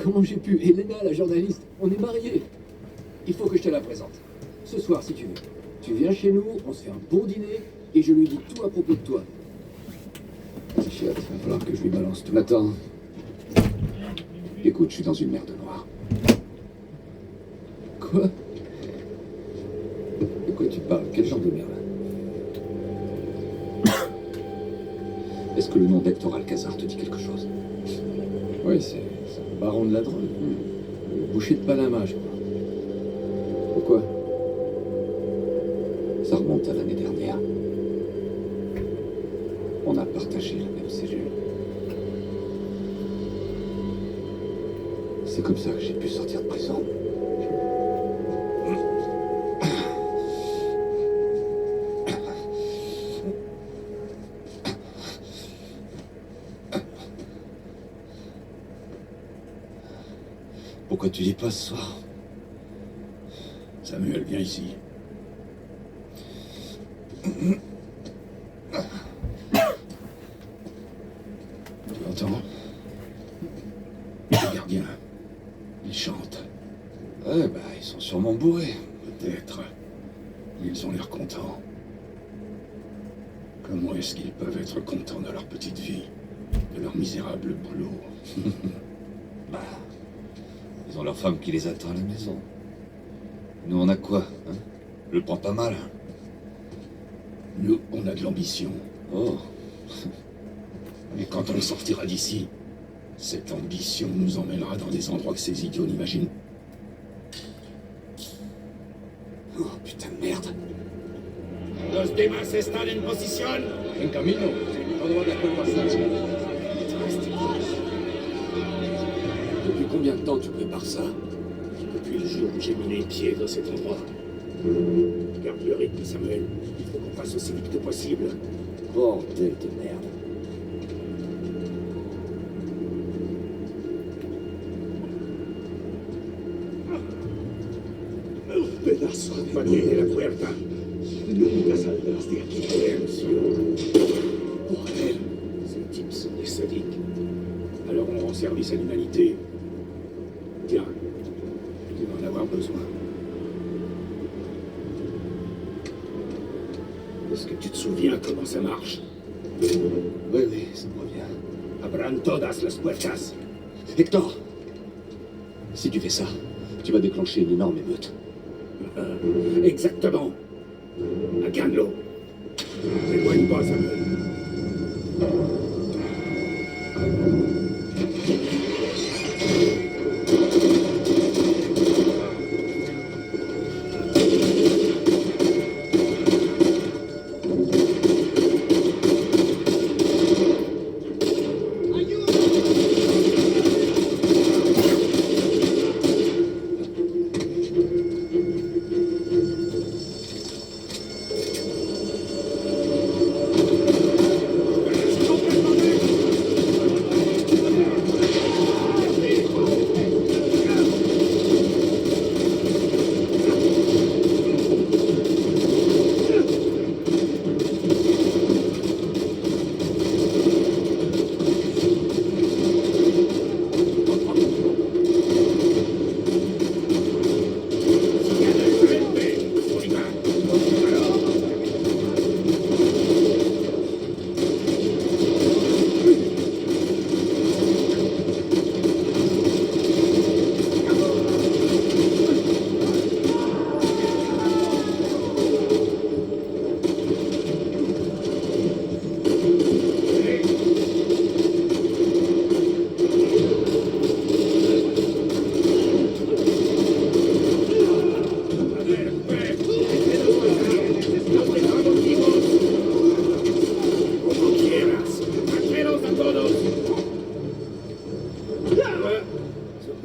Comment j'ai pu? Elena, la journaliste, on est mariés. Il faut que je te la présente. Ce soir, si tu veux. Tu viens chez nous, on se fait un bon dîner, et je lui dis tout à propos de toi. Vas-y, chiotte, va falloir que je lui balance tout. Attends. Écoute, je suis dans une merde noire. Quoi? De quoi tu parles? Quel genre de merde? Est-ce que le nom d'Hector Alcazar te dit quelque chose? Oui, c'est un baron de la drogue. Le boucher de Panama, je crois. Pourquoi? Ça remonte à l'année dernière. On a partagé la même cellule. C'est comme ça que j'ai pu sortir de prison. Pourquoi tu dis pas ce soir? Samuel, viens ici. Tu entends? Les gardiens, ils chantent. Ouais, bah, ils sont sûrement bourrés. Peut-être. Ils ont l'air contents. Comment est-ce qu'ils peuvent être contents de leur petite vie, de leur misérable boulot? Bah, ils ont leur femme qui les attend à la maison. Nous, on a quoi, hein? Je le prends pas mal. Nous, on a de l'ambition. Oh. Mais quand on sortira d'ici, cette ambition nous emmènera dans des endroits que ces idiots n'imaginent. Oh, putain de merde. Los demás están en posición. En camino. Au droit de la conversation. Depuis combien de temps tu prépares ça? Depuis le jour où j'ai mis les pieds dans cet endroit. Garde le rythme, Samuel. Il faut qu'on fasse aussi vite que possible. Bordel de merde. Pedazo de mantiene la puerta. Nunca saldrás de aquí. Silencio. Bordel. Ces types sont des sadiques. Alors on rend service à l'humanité. Tiens, tu vas en avoir besoin. Est-ce que tu te souviens comment ça marche? Oui, oui, ça me revient. Abran todas las puertas. Hector! Si tu fais ça, tu vas déclencher une énorme émeute. Exactement. Haganlo. T'éloigne pas, Samuel.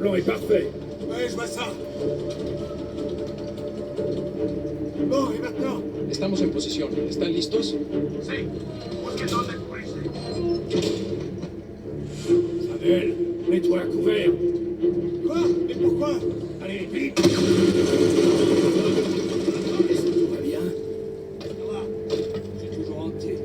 plan est parfait. Ouais, je vois ça. Bon, et maintenant? Estamos en posición. ¿Están listos? Sí. Busquen dónde cubrirse. Samuel, mets-toi à couvert. Quoi? Mais pourquoi? Allez, vite. Est-ce que tout va bien? Ça va. J'ai toujours hanté.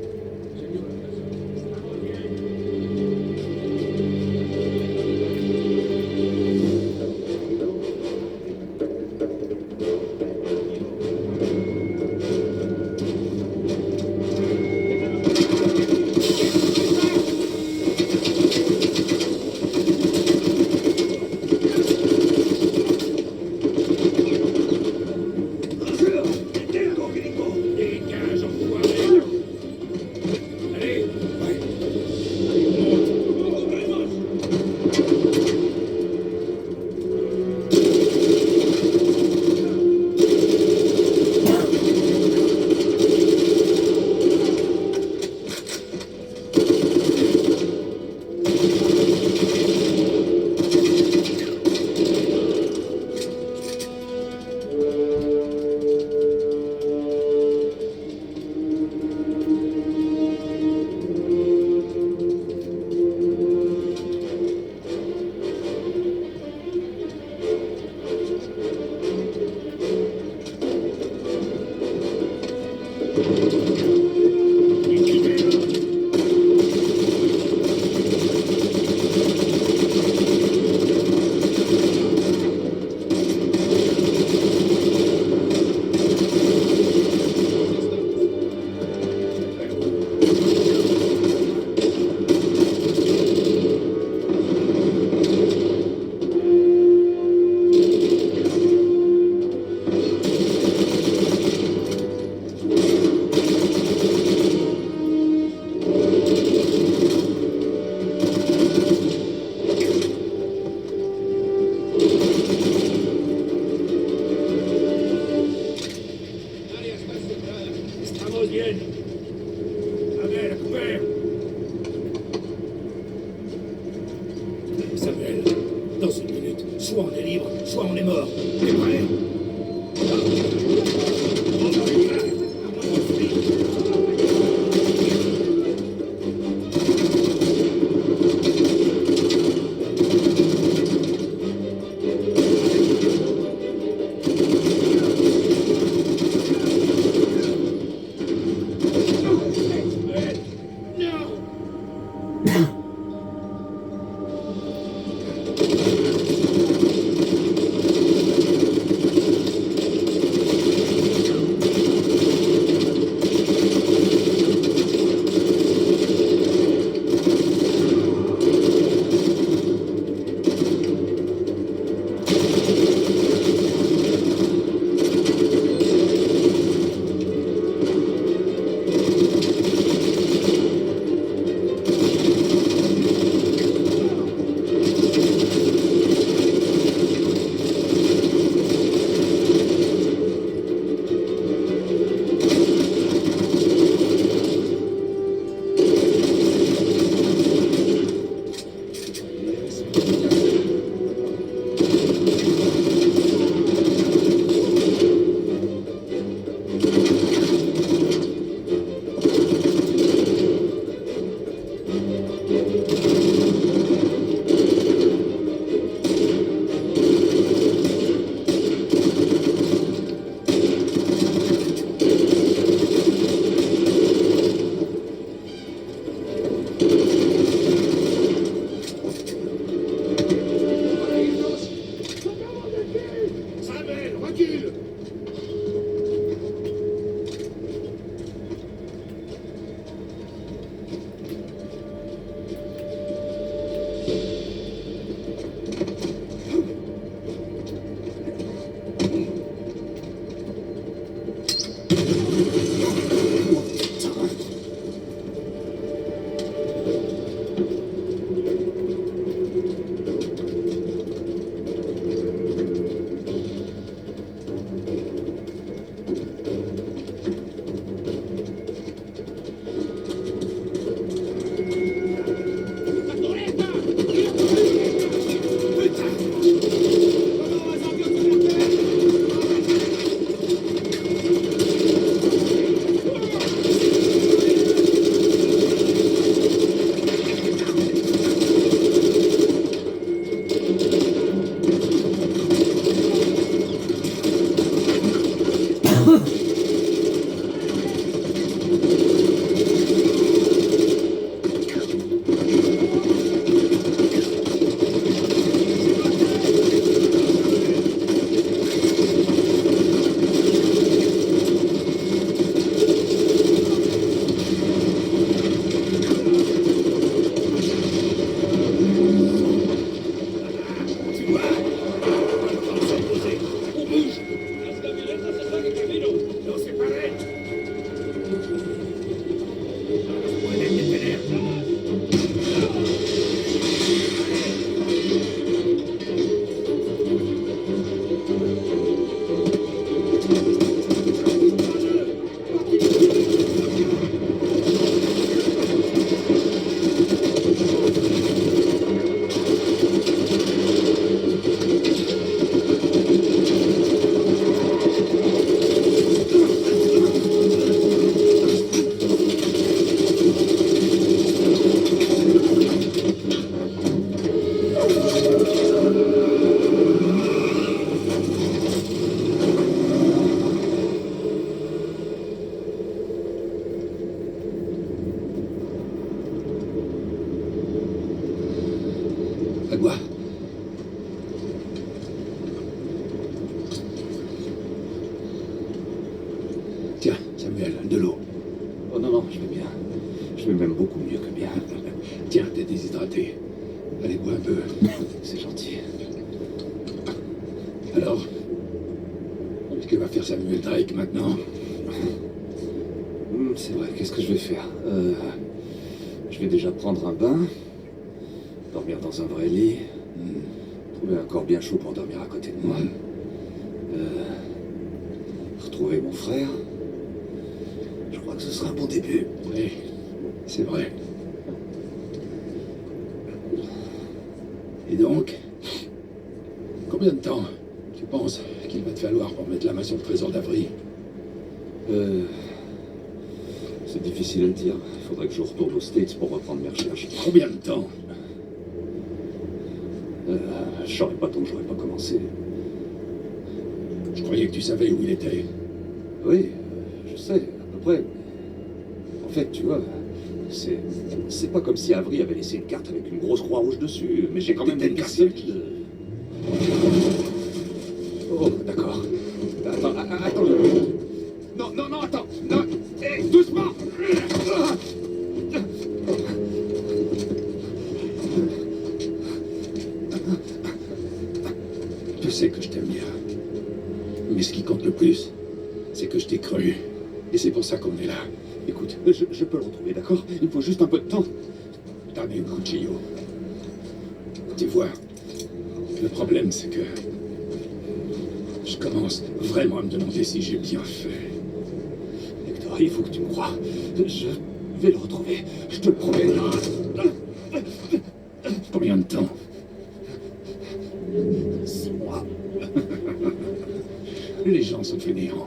Estamos bien. A ver, à couvert. Samuel, dans une minute, soit on est libre, soit on est mort. T'es prêt? Samuel, recule! De l'eau. Oh non, non, je vais bien. Je vais même beaucoup mieux que bien. Tiens, t'es déshydraté. Allez, bois un peu. C'est gentil. Alors, que va faire Samuel Drake maintenant? C'est vrai, qu'est-ce que je vais faire? Je vais déjà prendre un bain, dormir dans un vrai lit, trouver un corps bien chaud pour dormir à côté de moi, retrouver mon frère. Je crois que ce sera un bon début. Oui, c'est vrai. Et donc, combien de temps tu penses qu'il va te falloir pour mettre la main sur le trésor d'Avry? C'est difficile à dire. Il faudrait que je retourne aux States pour reprendre mes recherches. Combien de temps? Je saurais pas tant que j'aurais pas commencé. Je croyais que tu savais où il était. Oui, je sais, à peu près. En fait, tu vois, c'est pas comme si Avery avait laissé une carte avec une grosse croix rouge dessus, mais j'ai quand même Des une têtes piste cassées. de... Oh, d'accord. Attends une minute. Non, non, non, attends. Non, hé, doucement. Tu sais que je t'aime bien. Mais ce qui compte le plus, c'est que je t'ai cru. Et c'est pour ça qu'on est là. Écoute, je peux le retrouver, d'accord? Il me faut juste un peu de temps. T'as bien Cuchillo. Tu vois, le problème c'est que je commence vraiment à me demander si j'ai bien fait. Hector, il faut que tu me crois. Je vais le retrouver. Je te le promets. Combien de temps? 6 mois. Les gens sont fainéants.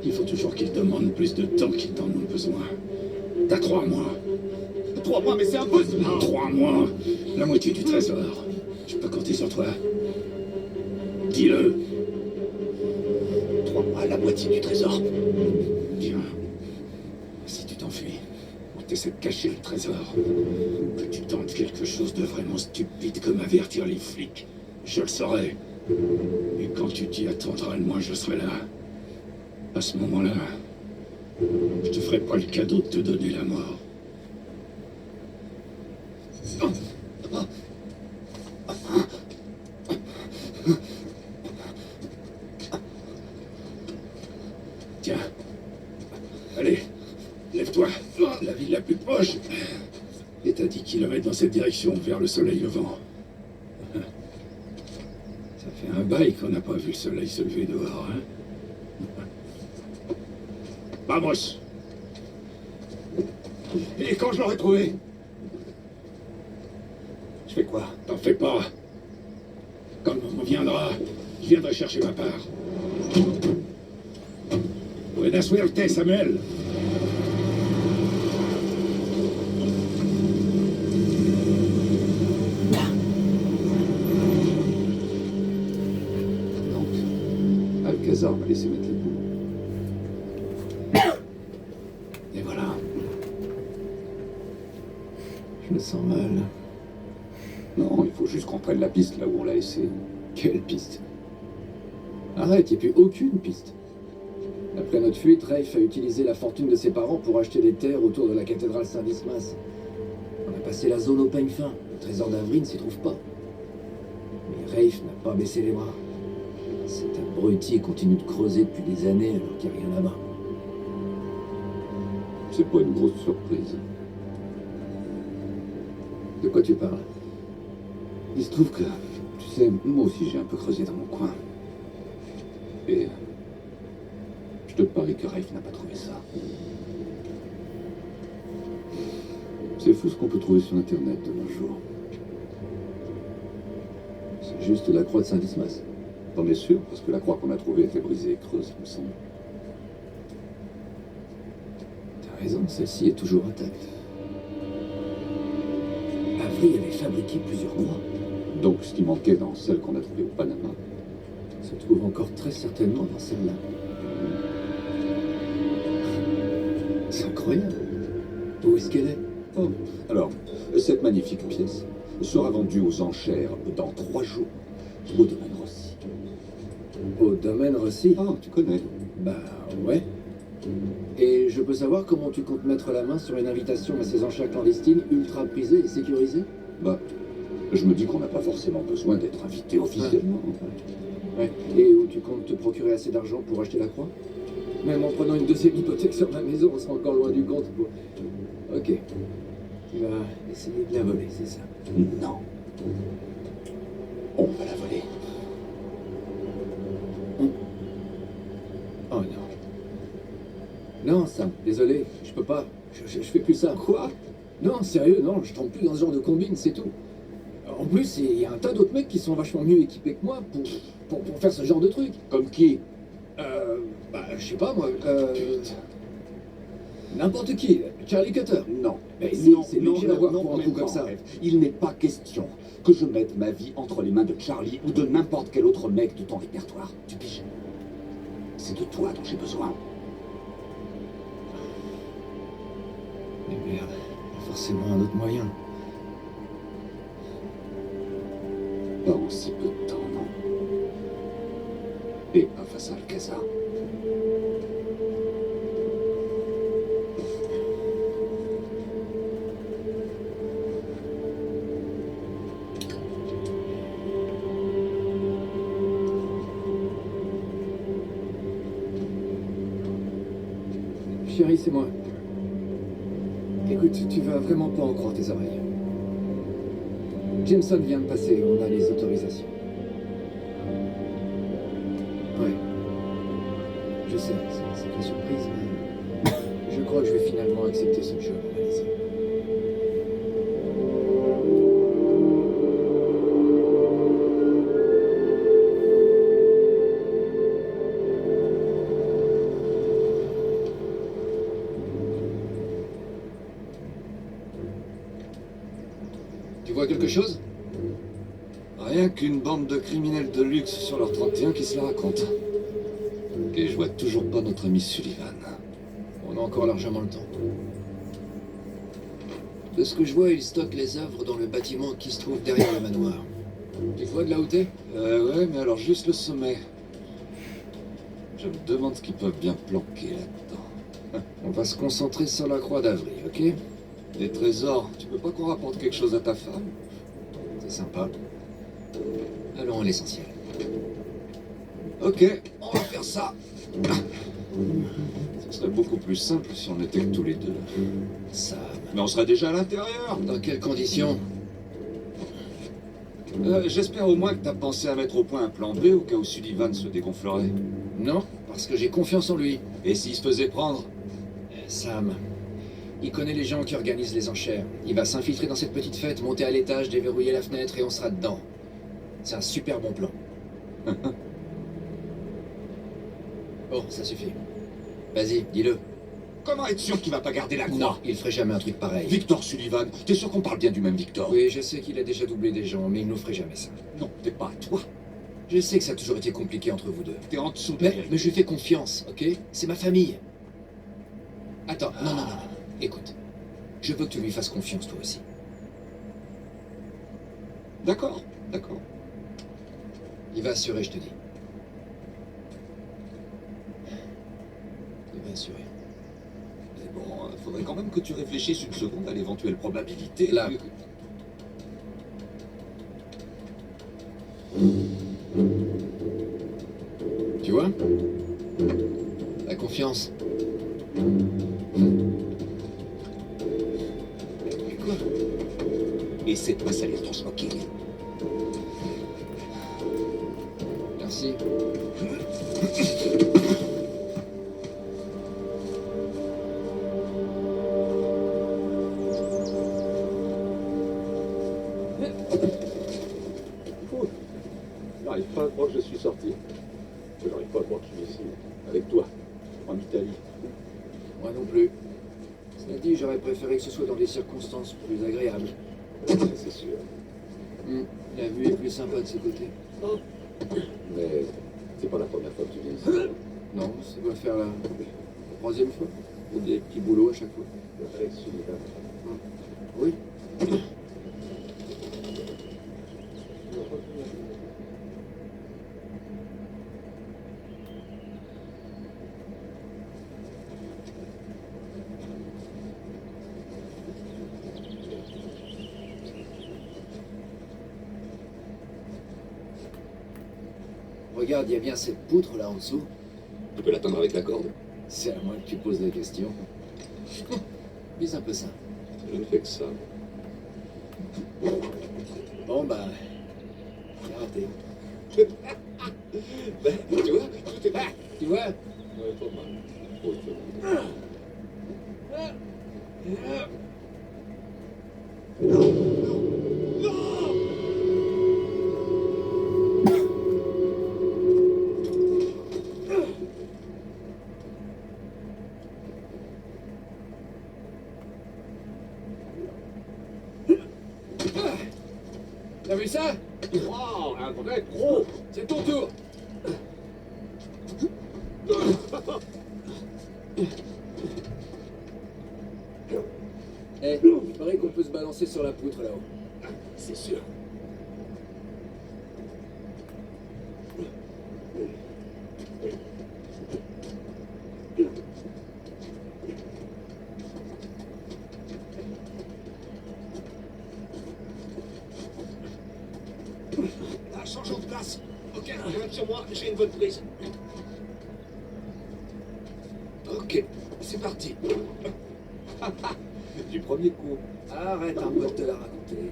Il faut toujours qu'ils demandent plus de temps qu'ils n'en ont besoin. T'as 3 mois. 3 mois, mais c'est impossible. 3 mois. La moitié du trésor. Je peux compter sur toi. Dis-le. 3 mois, la moitié du trésor. Bien. Si tu t'enfuis, ou t'essaies de cacher le trésor, que tu tentes quelque chose de vraiment stupide comme avertir les flics, je le saurai. Et quand tu t'y attendras, moi je serai là. À ce moment-là, je te ferai pas le cadeau de te donner la mort. Tiens. Allez, lève-toi. La ville la plus proche est à 10 km dans cette direction, vers le soleil levant. Ça fait un bail qu'on n'a pas vu le soleil se lever dehors, hein? Vamos! Et quand je l'aurai trouvé? Je fais quoi? T'en fais pas. Quand le moment viendra, je viendrai chercher ma part. Buena suerte, Samuel. Donc, Alcazar m'a laissé mettre les bouts. Et voilà. Je me sens mal. Non, il faut juste qu'on prenne la piste là où on l'a laissé. Quelle piste? Arrête, il n'y a plus aucune piste. Après notre fuite, Rafe a utilisé la fortune de ses parents pour acheter des terres autour de la cathédrale Saint-Dismas. On a passé la zone au peigne fin. Le trésor d'Avril ne s'y trouve pas. Mais Rafe n'a pas baissé les bras. Cet abruti continue de creuser depuis des années alors qu'il n'y a rien là-bas. C'est pas une grosse surprise. De quoi tu parles? Il se trouve que, tu sais, moi aussi j'ai un peu creusé dans mon coin. Et je te parie que Rafe n'a pas trouvé ça. C'est fou ce qu'on peut trouver sur Internet de nos jours. C'est juste la croix de Saint-Dismas. T'en es sûr? Parce que la croix qu'on a trouvée était brisée et creuse, il me semble. T'as raison, celle-ci est toujours intacte. Avery avait fabriqué plusieurs croix. Donc ce qui manquait dans celle qu'on a trouvée au Panama se trouve encore très certainement dans celle-là. C'est incroyable. Où est-ce qu'elle est? Oh, alors, cette magnifique pièce sera vendue aux enchères dans 3 jours au domaine Rossi. Au domaine Rossi? Ah, tu connais. Bah ouais. Et je peux savoir comment tu comptes mettre la main sur une invitation à ces enchères clandestines ultra prisées et sécurisées? Bah, je me dis qu'on n'a pas forcément besoin d'être invité officiellement. Ouais. Et où tu comptes te procurer assez d'argent pour acheter la croix? Même en prenant une deuxième hypothèque sur ma maison, on sera encore loin du compte pour... Ok. Tu vas essayer de la voler, c'est ça? Non. On va la voler. Oh non. Non, Sam, désolé, je peux pas. Je fais plus ça. Quoi? Non, sérieux, non, je tombe plus dans ce genre de combine, c'est tout. En plus, il y a un tas d'autres mecs qui sont vachement mieux équipés que moi pour faire ce genre de truc. Comme qui? Je sais pas moi. N'importe qui. Charlie Cutter. Non. Mais Non, c'est lui non, que j'irai non, voir non, pour un même coup pas, comme ça. en fait. Il n'est pas question que je mette ma vie entre les mains de Charlie ou de n'importe quel autre mec de ton répertoire. Tu piges? C'est de toi dont j'ai besoin. Mais merde, il y a forcément un autre moyen. Pas en si peu de temps, non. Et pas face à Alcazar. Chérie, c'est moi. Écoute, tu vas vraiment pas en croire tes oreilles. Jameson vient de passer, on a les autorisations. Ouais. Je sais, c'est une surprise, mais je crois que je vais finalement accepter ce job. Allez-y. Tu vois quelque chose? Rien qu'une bande de criminels de luxe sur leur 31 qui se la racontent. Et je vois toujours pas notre ami Sullivan. On a encore largement le temps. De ce que je vois, il stocke les œuvres dans le bâtiment qui se trouve derrière le manoir. Tu vois de là où t'es? Ouais, mais alors juste le sommet. Je me demande ce qu'ils peuvent bien planquer là-dedans. On va se concentrer sur la croix d'avril, ok? Des trésors, tu veux pas qu'on rapporte quelque chose à ta femme? C'est sympa. Allons à l'essentiel. Ok, on va faire ça. Ce serait beaucoup plus simple si on était que tous les deux. Sam. Mais on serait déjà à l'intérieur. Dans quelles conditions? J'espère au moins que t'as pensé à mettre au point un plan B au cas où Sullivan se dégonflerait. Non, parce que j'ai confiance en lui. Et s'il se faisait prendre? Sam. Il connaît les gens qui organisent les enchères. Il va s'infiltrer dans cette petite fête, monter à l'étage, déverrouiller la fenêtre et on sera dedans. C'est un super bon plan. Bon, ça suffit. Vas-y, dis-le. Comment être sûr qu'il va pas garder la croix? Non, il ferait jamais un truc pareil. Victor Sullivan, t'es sûr qu'on parle bien du même Victor? Oui, je sais qu'il a déjà doublé des gens, mais il nous ferait jamais ça. Non, t'es pas toi. Je sais que ça a toujours été compliqué entre vous deux. T'es en dessous de Mais je lui fais confiance, ok? C'est ma famille. Attends, non. Écoute, je veux que tu lui fasses confiance toi aussi. D'accord. Il va assurer, je te dis. Il va assurer. Mais bon, faudrait quand même que tu réfléchisses une seconde à l'éventuelle probabilité. Là. Tu vois? La confiance. Quoi? Essaie de pas salir ton smoking. Merci. J'arrive pas à croire que je suis sorti. J'arrive pas à croire que je suis ici, avec toi, en Italie. Moi non plus. Cela dit, j'aurais préféré que ce soit dans des circonstances plus agréables. Ça, c'est sûr. La vue est plus sympa de ce côté. Mais c'est pas la première fois que tu viens ici. Non, ça doit faire la troisième fois. Ou des petits boulots à chaque fois. Avec Sullivan. Oui. Regarde, il y a bien cette poutre là en dessous. Tu peux l'atteindre avec la corde. C'est à moi que tu poses la question. Vise un peu ça. Je ne fais que ça. Bon bah... J'ai raté. Ben, tu vois, tout est là. Tu vois? Ouais, pas mal. Oh, c'est bon. T'as vu ça? Wow, un vrai pro. C'est ton tour. Eh, il paraît qu'on peut se balancer sur la poutre là-haut. C'est sûr. Ah, changeons de place. Ok, regarde sur moi, j'ai une bonne prise. Ok, c'est parti. Du premier coup. Arrête un peu de te la raconter.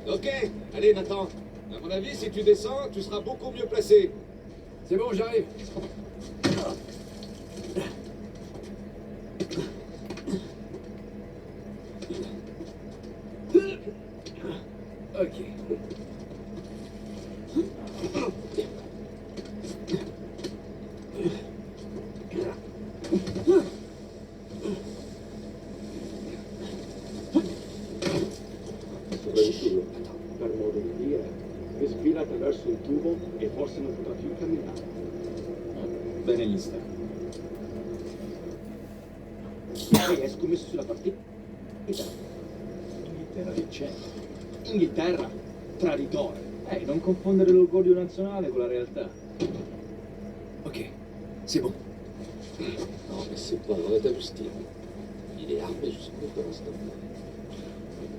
Ok, allez maintenant. À mon avis, si tu descends, tu seras beaucoup mieux placé. C'est bon, j'arrive. Ok. Per modo di dire, respira attraverso il tubo e forse non potrà più camminare. Bene lista. E hai scommesso sulla partita? Inghilterra vincente. Inghilterra, traditore. Non confondere l'orgoglio nazionale con la realtà. Ok, c'est bon. Non, mais c'est pas vrai, t'as vu ce type. Il est armé jusqu'au bout l'instant.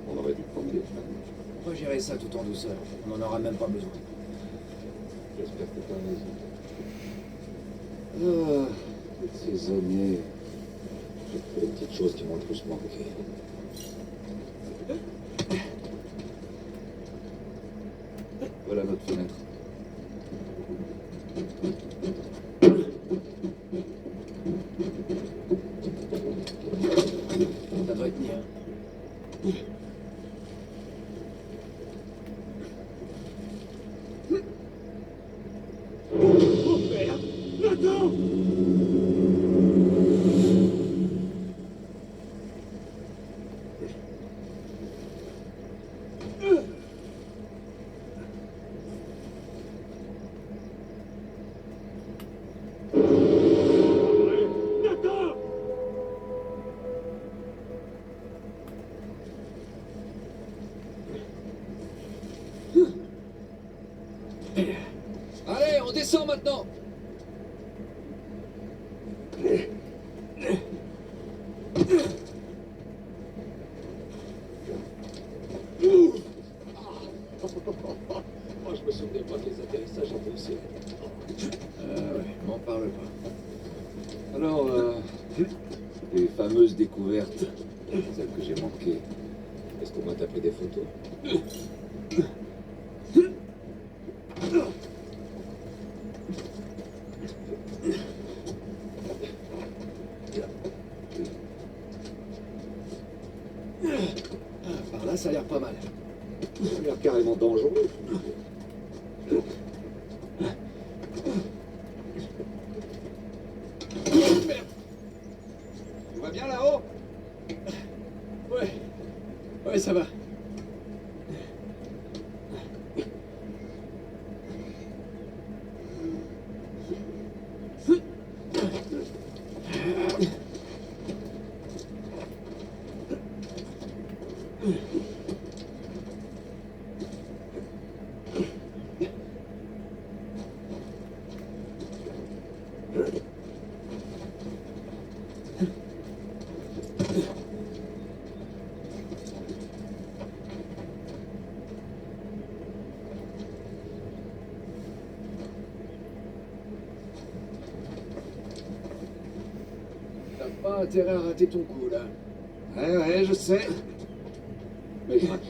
On aurait dû prendre des flammes. On va gérer ça tout en douceur. On n'en aura même pas besoin. J'espère que t'as raison. Ah, toutes ces années. J'ai fait les petites choses qui m'ont le plus manqué. Voilà notre fenêtre. Ça doit tenir. Oh merde! Attends! Nathan! Allez, on descend maintenant. Moi, je me souvenais pas que les atterrissages étaient aussi. Ouais, m'en parle pas. Alors, les fameuses découvertes, celles que j'ai manquées, est-ce qu'on m'a tapé des photos? Par là, ça a l'air pas mal. Ça a l'air carrément dangereux. Merde. Tu vas bien là-haut? Ouais. Ouais, ça va. intérêt à rater ton coup, là. Ouais, je sais. Mais je rate.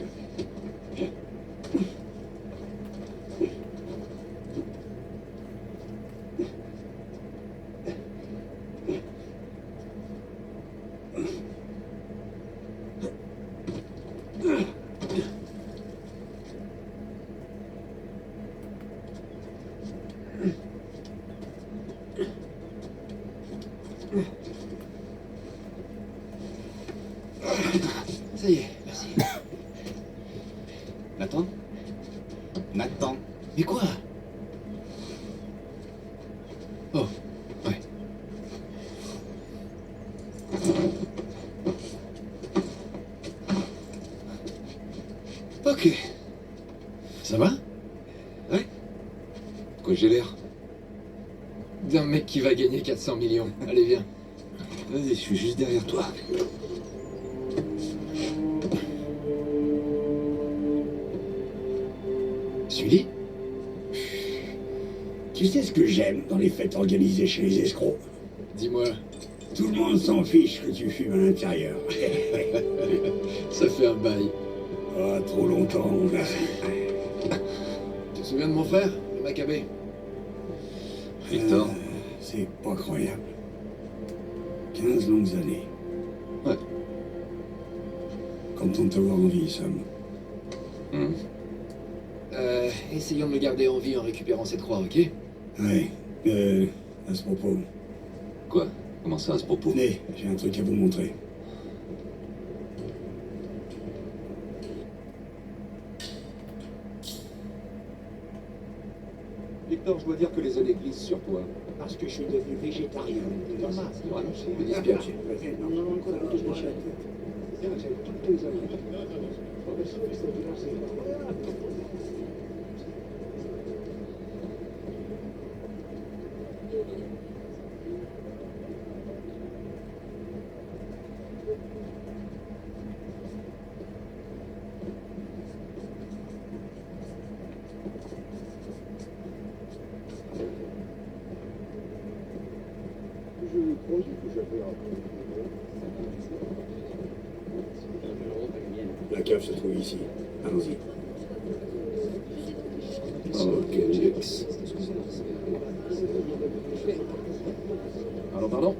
Ça y est, merci. Nathan Nathan. Mais quoi? Oh, ouais. Ok. Ça va? Ouais. De quoi j'ai l'air? D'un mec qui va gagner 400 millions. Allez, viens. Vas-y, je suis juste derrière toi. Sully? Tu sais ce que j'aime dans les fêtes organisées chez les escrocs? Dis-moi, Tout le monde s'en fiche que tu fumes à l'intérieur. ça fait un bail. Pas trop longtemps, merci. Tu te souviens de mon frère, le Maccabée? Victor. C'est pas croyable. 15 longues années. Ouais. Content de t'avoir en vie, Sam. Essayons de le garder en vie en récupérant cette croix, ok? Ouais, à ce propos. Quoi? Comment ça, à ce propos? Venez, j'ai un truc à vous montrer. Victor, je dois dire que les années glissent sur toi. Parce que je suis devenu végétarien. Thomas, Me dispiace. non, ancora tutto sbocciato. Tutto esaurito. Je croyais que j'avais un... La cave se trouve ici. Allons-y. Ok, Jex. Pardon?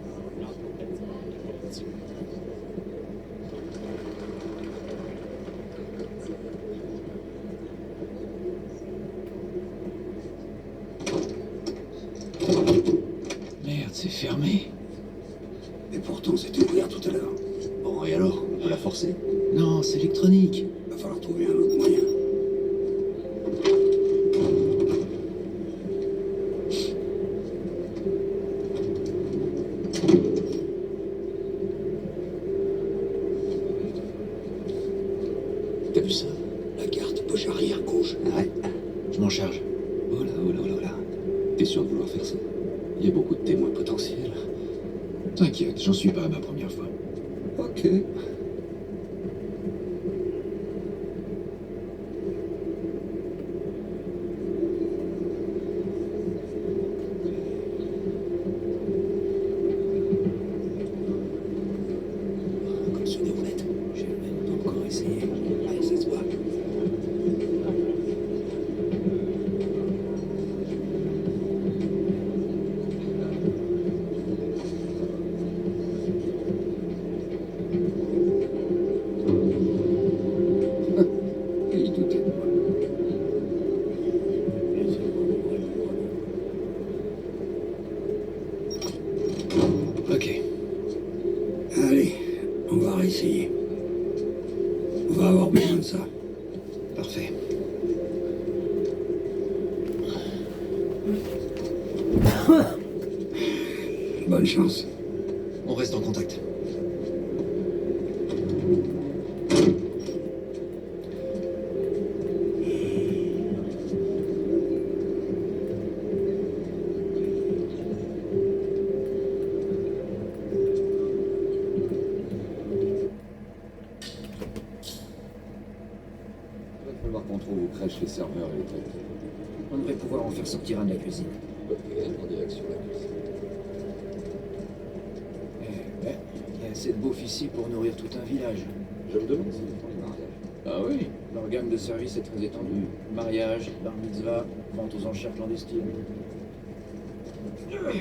Merde, c'est fermé. Et pourtant, c'était ouvert tout à l'heure. Bon, et alors? On peut la forcer? Non, c'est électronique. Va falloir trouver un autre moyen. T'as vu ça? La carte poche arrière gauche. Ouais. Je m'en charge. Oh là, oh là, oh là, oh là. T'es sûr de vouloir faire ça? Il y a beaucoup de témoins potentiels. T'inquiète, j'en suis pas à ma première fois. Ok. Comme sur des roulettes. J'ai même pas encore essayé. Allez, ça se voit. Il doutait de moi. Ok. Allez, on va réessayer. On va avoir besoin de ça. Parfait. Bonne chance. On reste en contact. Il va falloir qu'on trouve où crèchent les serveurs et les têtes. On devrait pouvoir en faire sortir un de la cuisine. Ok, en direction de la cuisine. Eh, assez de beaufs ici pour nourrir tout un village. Je me demande s'ils font les mariages. Ah oui, leur gamme de service est très étendue. Mariage, bar mitzvah, vente aux enchères clandestines. Merde.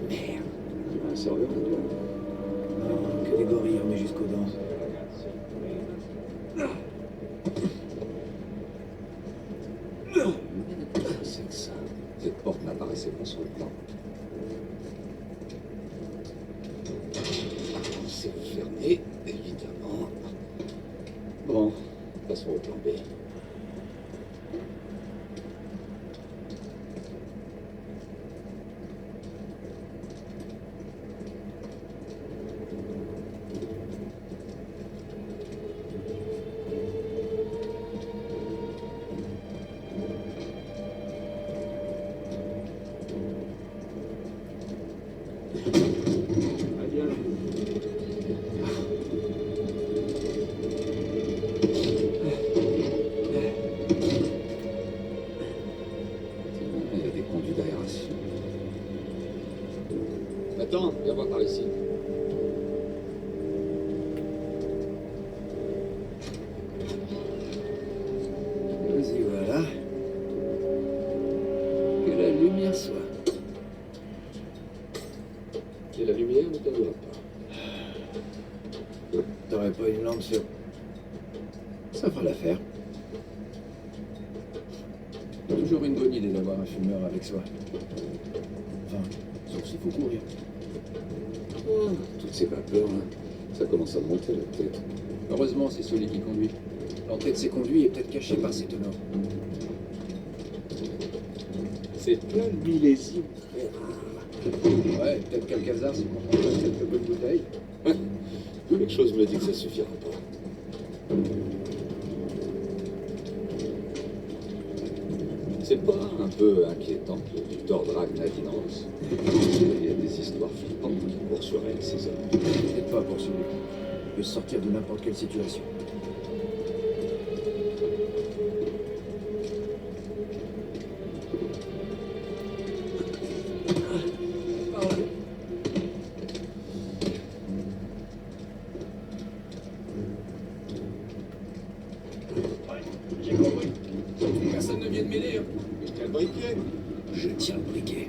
Il y a un serveur là-dedans. Non, que des gorilles armés jusqu'aux dents. C'est que ça. Cette porte n'apparaissait pas sur le plan. C'est fermé, évidemment. Bon, passons au plan B. Il y a des conduits d'aération. Attends, viens voir par ici. Nous y voilà. Que la lumière soit. Et la lumière ne t'aidera pas. T'aurais pas une lampe sur... Ça fera l'affaire. Toujours une bonne idée d'avoir un fumeur avec soi. Enfin, sauf s'il faut courir. Toutes ces vapeurs, là, ça commence à me monter la tête. Heureusement, c'est celui qui conduit. L'entrée de ces conduits est peut-être cachée par ces tenants. C'est plein de millésimes très rares. Ouais, peut-être qu'Alcazar s'y comprend pas quelques bonnes bouteilles. Quelque chose me dit que ça suffira pas. C'est pas un peu inquiétant que Victor drague Nadine Ross? Il y a des histoires flippantes qui courent sur elle, ces hommes. Peut-être pas pour celui qui peut sortir de n'importe quelle situation. J'ai compris. Personne ne vient de m'aider. Je tiens le briquet. Je tiens le briquet.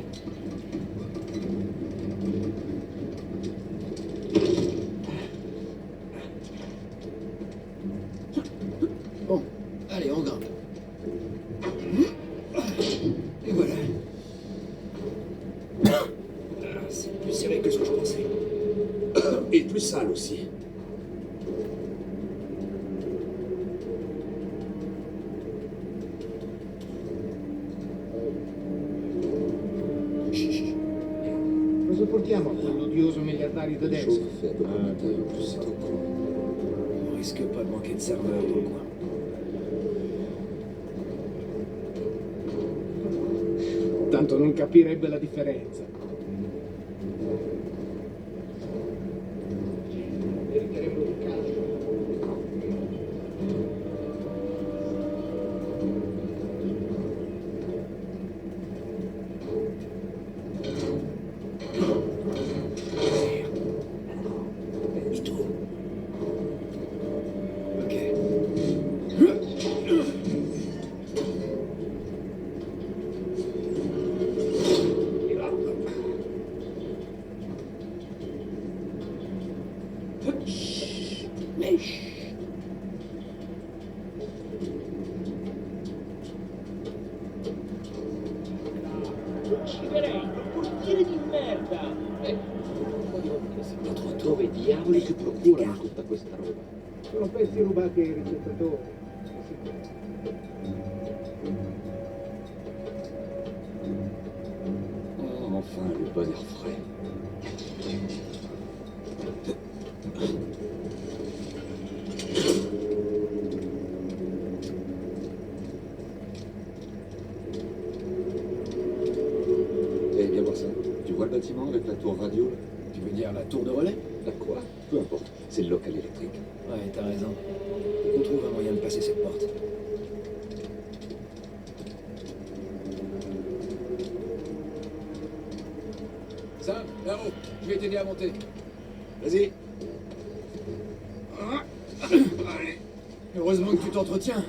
Bon, allez, on grimpe. Et voilà. C'est plus serré que ce que je pensais. Et plus sale aussi. Cosa portiamo a quell'odioso miliardario Les tedesco? choses fait à peu près ma taille, en plus c'est trop court. On risque pas de manquer de serveurs dans le coin. Tanto non capirebbe la differenza. Meriterebbe un calcio. Et tout. Ok. Ucciderei, un portiere di merda! Notre tour. Dove diavoli si procurano tutta questa roba? Sono pezzi rubati ai ricettatori. Oh, enfin, le bon air frais. Eh, viens voir ça. Tu vois le bâtiment avec la tour radio là? Tu veux dire la tour de relais? La quoi? Peu importe. C'est le local électrique. Ouais, t'as raison. Faut qu'on trouve un moyen de passer cette porte. Sam, là-haut, je vais t'aider à monter. Vas-y. Heureusement que tu t'entretiens.